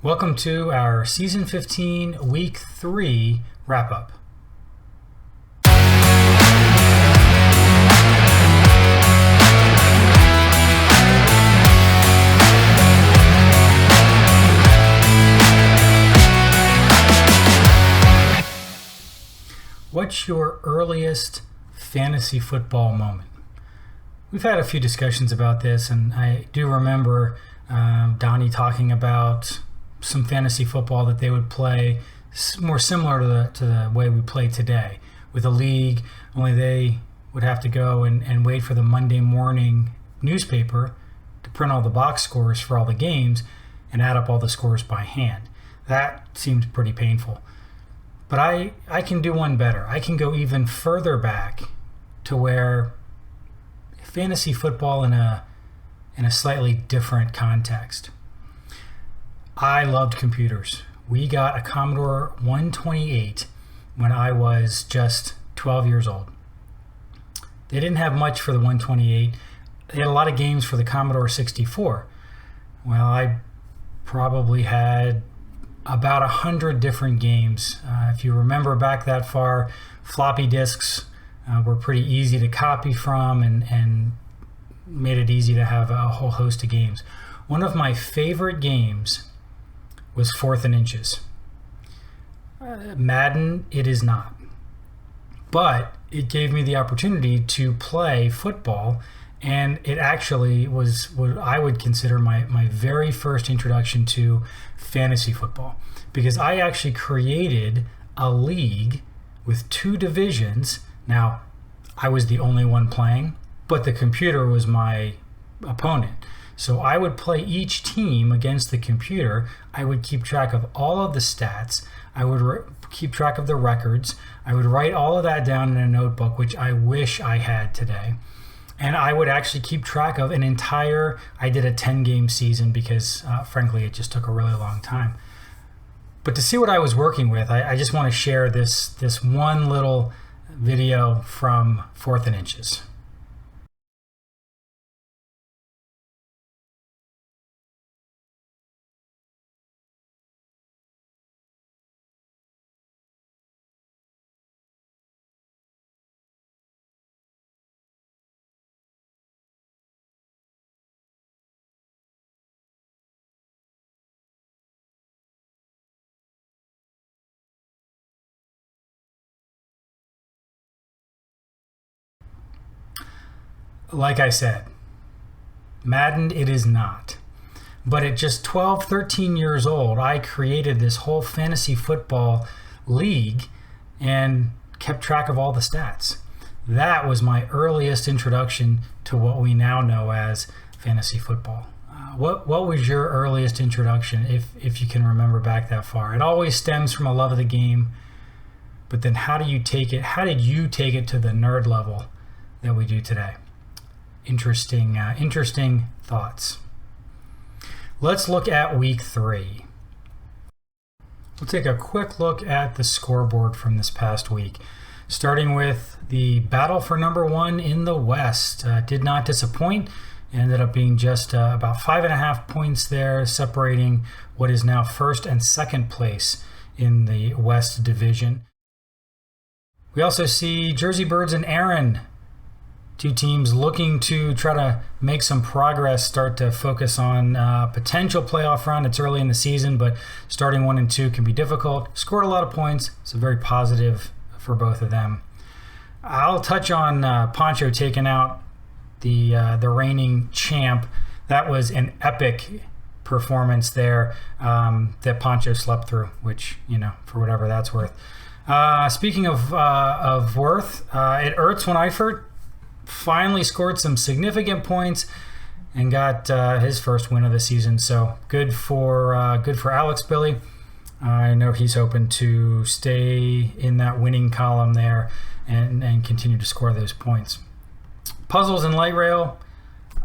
Welcome to our Season 15, Week 3 wrap-up. What's your earliest fantasy football moment? We've had a few discussions about this, and I do remember Donnie talking about some fantasy football that they would play more similar to the way we play today with a league, only they would have to go and wait for the Monday morning newspaper to print all the box scores for all the games and add up all the scores by hand. That seemed pretty painful. But I can do one better. I can go even further back to where fantasy football in a slightly different context. I loved computers. We got a Commodore 128 when I was just 12 years old. They didn't have much for the 128. They had a lot of games for the Commodore 64. Well, I probably had about 100 different games. If you remember back that far, floppy disks were pretty easy to copy from and made it easy to have a whole host of games. One of my favorite games was 4th and Inches. Madden, it is not. But it gave me the opportunity to play football, and it actually was what I would consider my very first introduction to fantasy football, because I actually created a league with 2 divisions. Now, I was the only one playing, but the computer was my opponent. So I would play each team against the computer. I would keep track of all of the stats. I would keep track of the records. I would write all of that down in a notebook, which I wish I had today. And I would actually keep track of I did a 10-game season because, frankly, it just took a really long time. But to see what I was working with, I just want to share this one little video from 4th and Inches. Like I said, Madden, it is not. But at just 12, 13 years old, I created this whole fantasy football league and kept track of all the stats. That was my earliest introduction to what we now know as fantasy football. What was your earliest introduction, if you can remember back that far? It always stems from a love of the game, but then how did you take it to the nerd level that we do today? Interesting thoughts. Let's look at week 3. We'll take a quick look at the scoreboard from this past week, starting with the battle for number 1 in the West. Did not disappoint. It ended up being just about 5.5 points there, separating what is now first and second place in the West Division. We also see Jersey Birds and Aaron, 2 teams looking to try to make some progress, start to focus on potential playoff run. It's early in the season, but starting 1 and 2 can be difficult. Scored a lot of points, so very positive for both of them. I'll touch on Poncho taking out the reigning champ. That was an epic performance there that Poncho slept through, which, for whatever that's worth. Speaking of worth, it hurts when Eifert finally scored some significant points and got his first win of the season. So good for Alex Billy. I know he's hoping to stay in that winning column there and continue to score those points. Puzzles and light rail.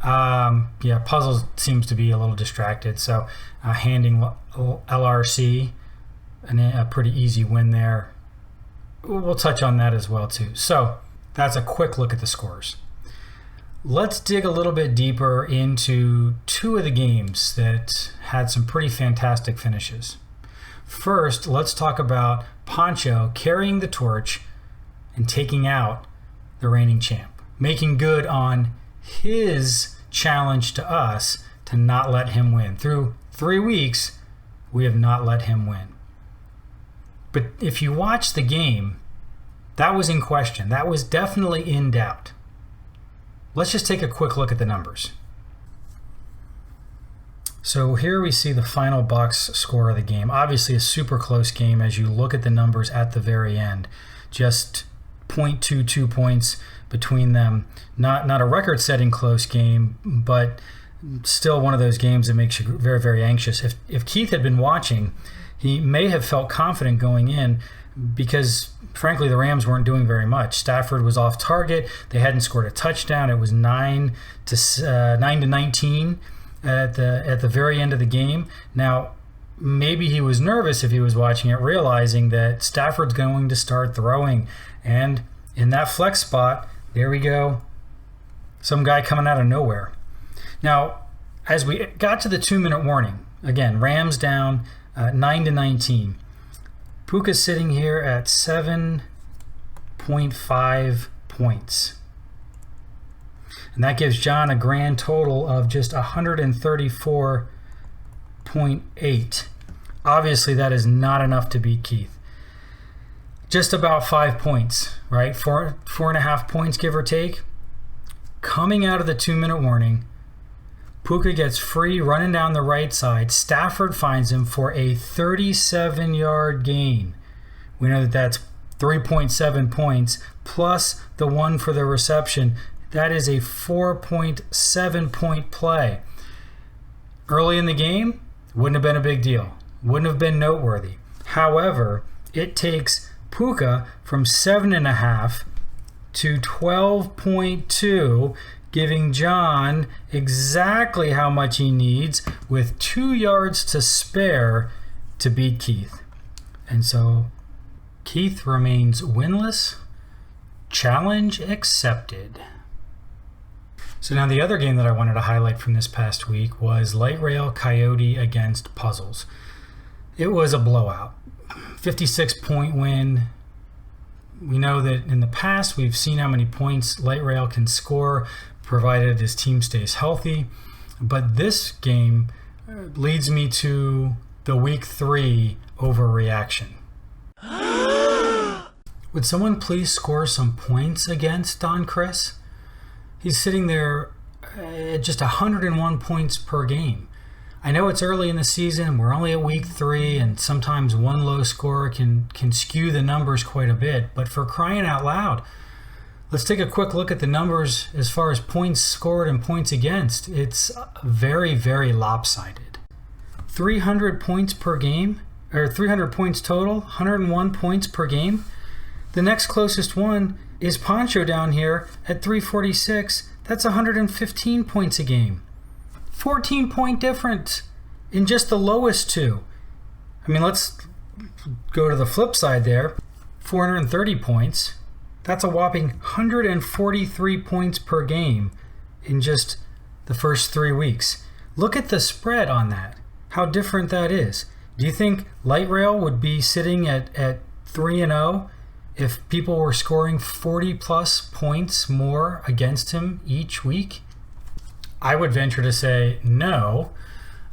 Puzzles seems to be a little distracted. So handing LRC a pretty easy win there. We'll touch on that as well too. So that's a quick look at the scores. Let's dig a little bit deeper into 2 of the games that had some pretty fantastic finishes. First, let's talk about Pancho carrying the torch and taking out the reigning champ, making good on his challenge to us to not let him win. Through 3 weeks, we have not let him win. But if you watch the game, that was in question. That was definitely in doubt. Let's just take a quick look at the numbers. So here we see the final box score of the game. Obviously a super close game as you look at the numbers at the very end. Just 0.22 points between them. Not a record-setting close game, but still one of those games that makes you very, very anxious. If Keith had been watching, he may have felt confident going in because, frankly, the Rams weren't doing very much. Stafford was off target. They hadn't scored a touchdown. It was 9-19 at the very end of the game. Now, maybe he was nervous if he was watching it, realizing that Stafford's going to start throwing. And in that flex spot, there we go. Some guy coming out of nowhere. Now, as we got to the 2-minute warning, again, Rams down 9-19. Puka's sitting here at 7.5 points. And that gives John a grand total of just 134.8. Obviously, that is not enough to beat Keith. Just about 5 points, right? 4.5 points, give or take. Coming out of the 2-minute warning, Puka gets free running down the right side. Stafford finds him for a 37-yard gain. We know that that's 3.7 points plus the one for the reception. That is a 4.7-point play. Early in the game, wouldn't have been a big deal. Wouldn't have been noteworthy. However, it takes Puka from 7.5 to 12.2, giving John exactly how much he needs with 2 yards to spare to beat Keith. And so Keith remains winless. Challenge accepted. So now the other game that I wanted to highlight from this past week was Light Rail Coyote against Puzzles. It was a blowout. 56-point win. We know that in the past we've seen how many points Light Rail can score provided his team stays healthy. But this game leads me to the week 3 overreaction. Would someone please score some points against Don Chris? He's sitting there at just 101 points per game. I know it's early in the season, we're only at week 3, and sometimes one low score can skew the numbers quite a bit, but for crying out loud, let's take a quick look at the numbers as far as points scored and points against. It's very, very lopsided. 300 points per game, or 300 points total, 101 points per game. The next closest one is Pancho down here at 346. That's 115 points a game. 14-point difference in just the lowest two. I mean, let's go to the flip side there. 430 points. That's a whopping 143 points per game in just the first 3 weeks. Look at the spread on that. How different that is. Do you think Light Rail would be sitting at 3-0 if people were scoring 40-plus points more against him each week? I would venture to say no,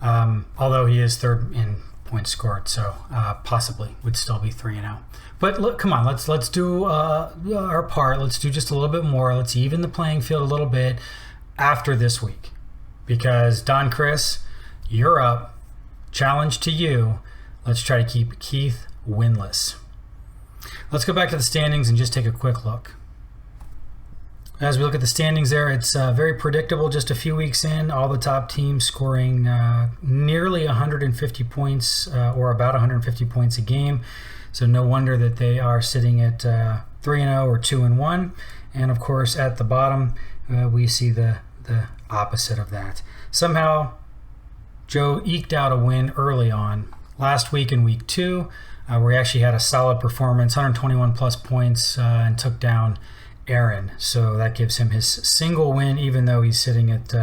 although he is third in points scored, so possibly would still be 3-0. But look, come on, let's do our part. Let's do just a little bit more. Let's even the playing field a little bit after this week, because Don Chris, you're up. Challenge to you. Let's try to keep Keith winless. Let's go back to the standings and just take a quick look. As we look at the standings there, it's very predictable just a few weeks in. All the top teams scoring nearly 150 points or about 150 points a game. So no wonder that they are sitting at 3-0 or 2-1. And of course, at the bottom, we see the opposite of that. Somehow, Joe eked out a win early on. Last week in week 2, where he actually had a solid performance, 121 plus points, and took down Aaron. So that gives him his single win, even though he's sitting at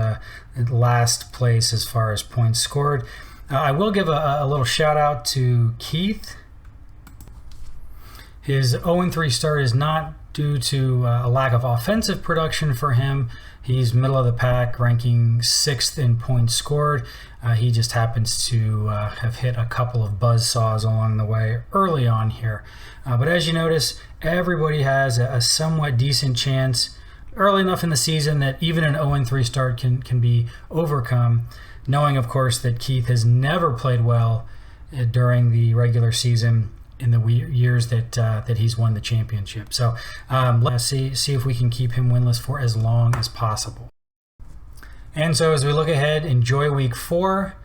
last place as far as points scored. I will give a little shout out to Keith. His 0-3 start is not due to a lack of offensive production for him. He's middle of the pack, ranking 6th in points scored. He just happens to have hit a couple of buzzsaws along the way early on here. But as you notice, everybody has a somewhat decent chance early enough in the season that even an 0-3 start can be overcome, knowing, of course, that Keith has never played well during the regular season in the years that he's won the championship. So let's see if we can keep him winless for as long as possible. And so as we look ahead, enjoy week 4.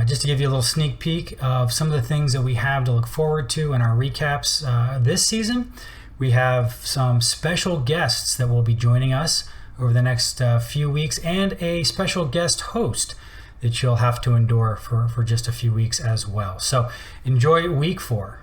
Just to give you a little sneak peek of some of the things that we have to look forward to in our recaps this season. We have some special guests that will be joining us over the next few weeks, and a special guest host that you'll have to endure for just a few weeks as well. So enjoy week 4.